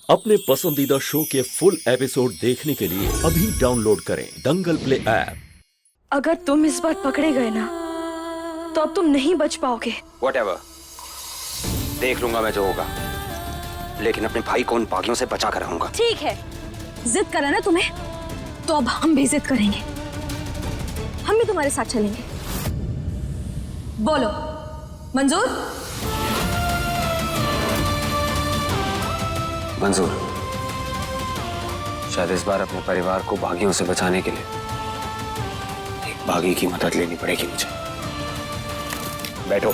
अपने पसंदीदा शो के फुल एपिसोड देखने के लिए अभी डाउनलोड करें दंगल प्ले ऐप। अगर तुम इस बार पकड़े गए ना तो अब तुम नहीं बच पाओगे। Whatever. देख लूंगा मैं जो होगा, लेकिन अपने भाई को उन पागियों से बचा कर रहूंगा। ठीक है, जिद करा ना तुम्हें, तो अब हम भी जिद करेंगे। हम भी तुम्हारे साथ चलेंगे। बोलो, मंजूर? मंजूर। शायद इस बार अपने परिवार को बागियों से बचाने के लिए एक बागी की मदद लेनी पड़ेगी मुझे। बैठो।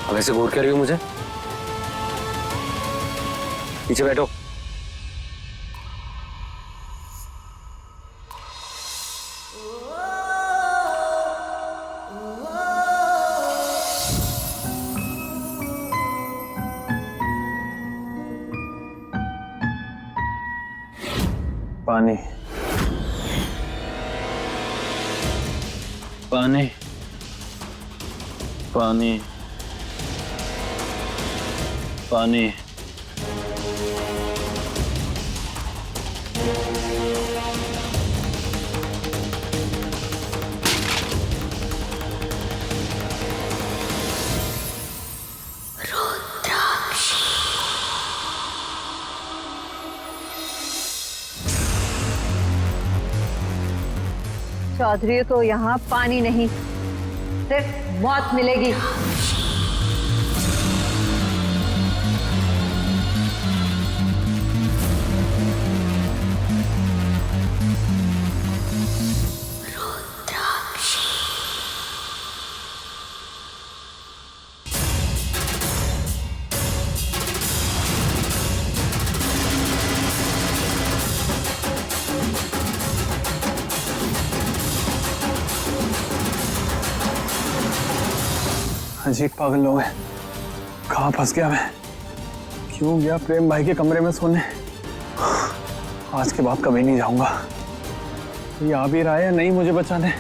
अब ऐसे घूर कर रही हो मुझे? पीछे बैठो। पानी पानी पानी पानी। चौधरी को यहाँ पानी नहीं, सिर्फ मौत मिलेगी। अजीब पागल लोग हैं। कहाँ फंस गया मैं? क्यों गया प्रेम भाई के कमरे में सोने? आज के बाद कभी नहीं जाऊंगा। ये आ भी रहा है या नहीं मुझे बचाने?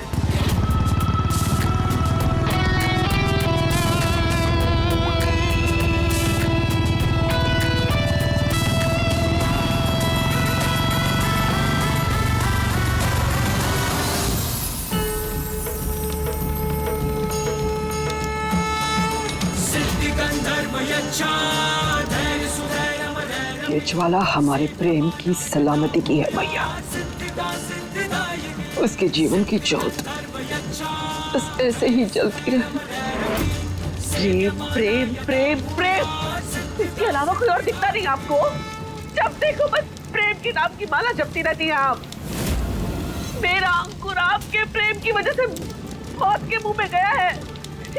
ये ज्वाला हमारे प्रेम की सलामती की है भैया, उसके जीवन की ज्योत बस ऐसे ही जलती रहे। प्रेम प्रेम प्रेम प्रेम, इसके अलावा कोई और दिखता नहीं आपको? जब देखो बस प्रेम के नाम की माला जपती रहती है आप। मेरा अंकुर आपके प्रेम की वजह से मौत के मुंह में गया है।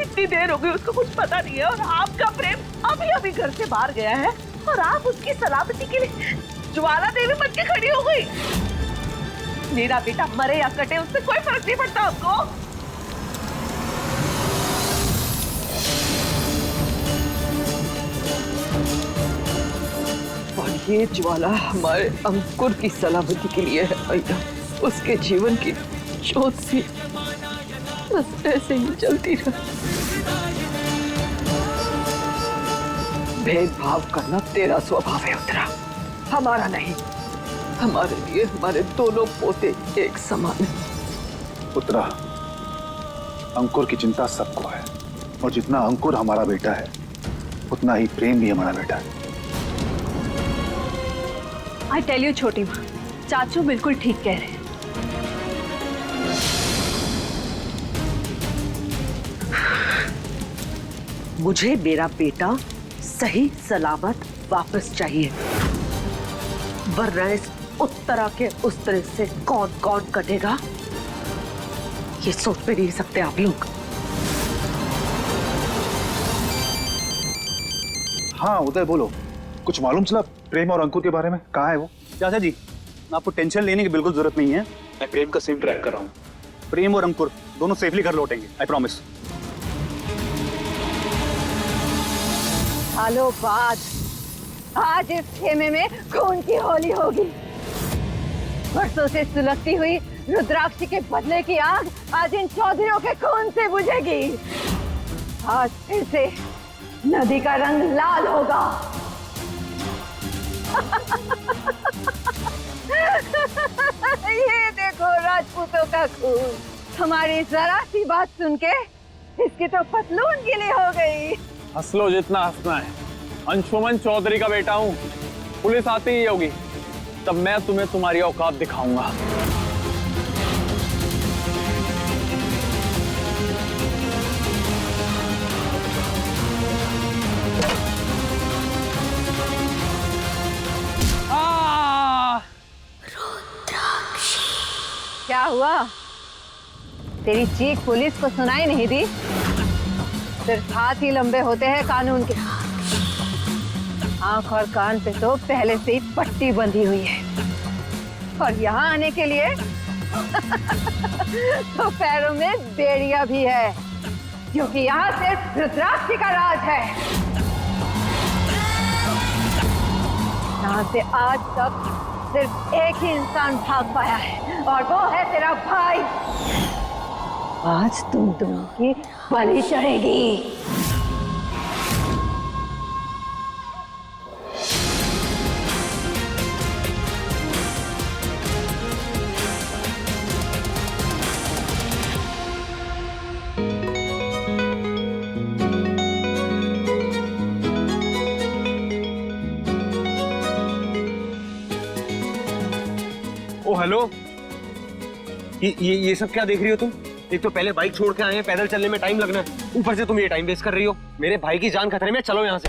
इतनी देर हो गई उसको कुछ पता नहीं है, और आपका प्रेम अभी अभी घर से बाहर गया है और आप उसकी सलामती के लिए ज्वाला देवी बन के खड़ी हो गई। मेरा बेटा मरे या कटे उससे कोई फर्क नहीं पड़ता आपको। और ये ज्वाला हमारे अंकुर की सलामती के लिए है भैया, उसके जीवन की ज्योत सी बस ऐसे ही जलती रहे। भेदभाव करना तेरा स्वभाव है उत्तरा, हमारा नहीं। हमारे लिए हमारे दोनों पोते एक समान है। उत्तरा, अंकुर की चिंता सबको है, और जितना अंकुर हमारा बेटा है उतना ही प्रेम भी हमारा बेटा है। आई टेल यू छोटी माँ, चाचू बिल्कुल ठीक कह रहे हैं। मुझे मेरा बेटा सही सलामत वापस चाहिए, वरना इस उत्तरा के उस तरह से कौन कौन कटेगा ये सोच भी नहीं सकते आप लोग। हाँ उदय, बोलो। कुछ मालूम चला प्रेम और अंकुर के बारे में? कहाँ है वो? चाचा जी, आपको टेंशन लेने की बिल्कुल जरूरत नहीं है। मैं प्रेम का सिम ट्रैक कर रहा हूँ। प्रेम और अंकुर दोनों सेफली घर लौटेंगे, आई प्रॉमिस। सालों बाद आज इस खेमे में खून की होली होगी। वर्षों से सुलगती हुई रुद्राक्ष के बदले की आग आज इन चौधरियों के खून से बुझेगी। आज फिर से नदी का रंग लाल होगा। ये देखो राजपूतों का खून। हमारी जरा सी बात सुन के इसकी तो पतलून गीली हो गई। हंस लो जितना हंसना है। अंशुमन चौधरी का बेटा हूँ। पुलिस आती ही होगी तब मैं तुम्हें तुम्हारी औकात दिखाऊंगा। क्या हुआ? तेरी चीख पुलिस को सुनाई नहीं दी? सिर्फ हाथ ही लंबे होते हैं कानून के। आंख और कान पे तो पहले से ही पट्टी बंधी हुई है, और यहाँ आने के लिए तो पैरों में बेड़िया भी है, क्योंकि यहाँ सिर्फ रुद्राक्षी का राज है। यहाँ से आज तक सिर्फ एक ही इंसान भाग पाया है, और वो है तेरा भाई। आज तुम दोनों की बलि चढ़ेगी। ओ हेलो, ये सब क्या देख रही हो तुम? एक तो पहले बाइक छोड़ के आए हैं, पैदल चलने में टाइम लगना है, ऊपर से तुम ये टाइम वेस्ट कर रही हो। मेरे भाई की जान खतरे में, चलो यहाँ से।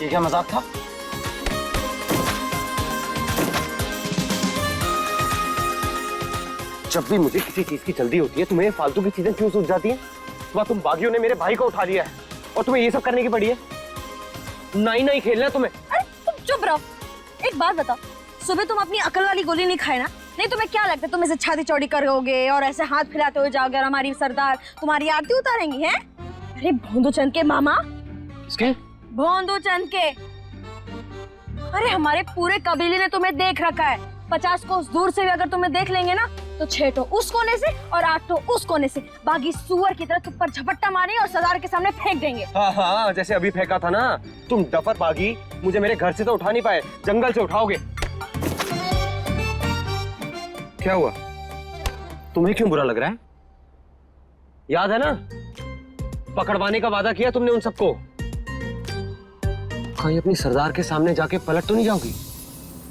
ये क्या मजाक था? जब भी मुझे किसी चीज की जल्दी होती है तुम्हें फालतू की चीजें क्यों सूझ जाती हैं? वह तुम बागियों ने मेरे भाई को उठा लिया है और तुम्हें ये सब करने की पड़ी है। नहीं नहीं खेलना है तुम्हें। अरे तुम चुप रहो। एक बात बताओ, सुबह तुम अपनी अकल वाली गोली नहीं खाए ना? नहीं तुम्हें क्या लगता है तुम ऐसे छाती चौड़ी करोगे और ऐसे हाथ फैलाते हुए जाओगे और हमारी सरदार तुम्हारी आरती उतारेंगी हैं? अरे भोंदूचंद के मामा। इसके? भोंदूचंद के। अरे हमारे पूरे कबीले ने तुम्हें देख रखा है। 50 कोस दूर से भी अगर तुम्हें देख लेंगे ना तो 6 तो उस कोने से और 8 तो उस कोने से बागी सुअर की तरह तुम पर झपट्टा मारेंगे और सरदार के सामने फेंक देंगे। हाँ, जैसे अभी फेंका था ना। तुम डफर बागी मुझे मेरे घर से तो उठा नहीं पाए, जंगल से उठाओगे। क्या हुआ? तुम्हें क्यों बुरा लग रहा है? याद है ना पकड़वाने का वादा किया तुमने उन सबको। कहीं अपनी सरदार के सामने जाके पलट तो नहीं जाओगी?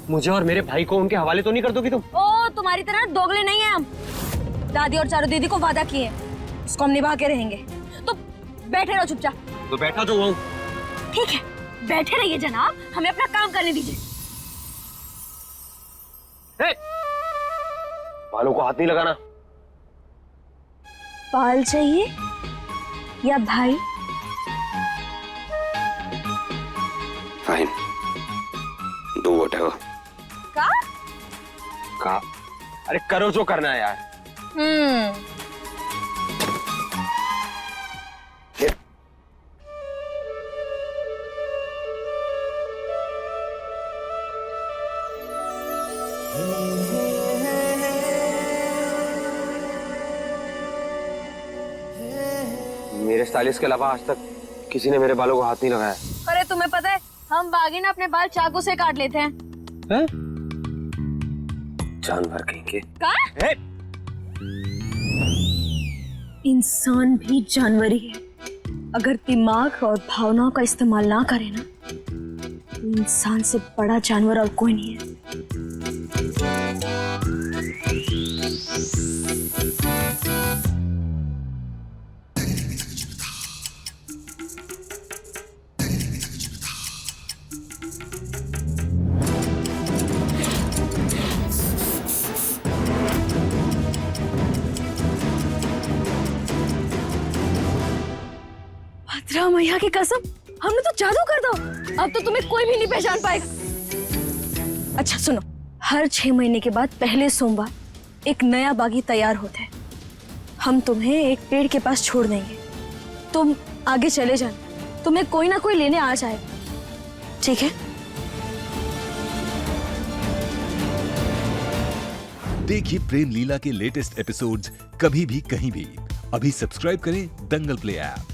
मुझे और मेरे भाई को उनके हवाले तो नहीं कर दोगी तुम? ओ तुम्हारी तरह दोगले नहीं है हम। दादी और चारू दीदी को वादा किए, उसको हम निभा के रहेंगे। तो बैठे रहो चुपचाप। तो बैठा तो हूँ। ठीक है बैठे रहिए जनाब, हमें अपना काम करने दीजिए। बालों को हाथ नहीं लगाना। बाल चाहिए या भाई? Fine, do whatever. का? अरे करो जो करना है यार। मेरे स्टाइलिस्ट के अलावा आज तक किसी ने मेरे बालों को हाथ नहीं लगाया। अरे तुम्हें पता है हम बागी ना अपने बाल चाकू से काट लेते हैं। हैं? जानवर कहेंगे। का? इंसान भी जानवर ही है। अगर दिमाग और भावनाओं का इस्तेमाल ना करे ना तो इंसान से बड़ा जानवर और कोई नहीं है। भद्रा मैया की कसम, हमने तो जादू कर दो। अब तो तुम्हें कोई भी नहीं पहचान पाएगा। अच्छा सुनो, हर 6 महीने के बाद पहले सोमवार एक नया बागी तैयार होता है। हम तुम्हें एक पेड़ के पास छोड़ देंगे, तुम आगे चले जाना, तुम्हें कोई ना कोई लेने आ जाएगा, ठीक है? देखिए प्रेम लीला के लेटेस्ट एपिसोड्स कभी भी कहीं भी। अभी सब्सक्राइब करें दंगल प्ले ऐप।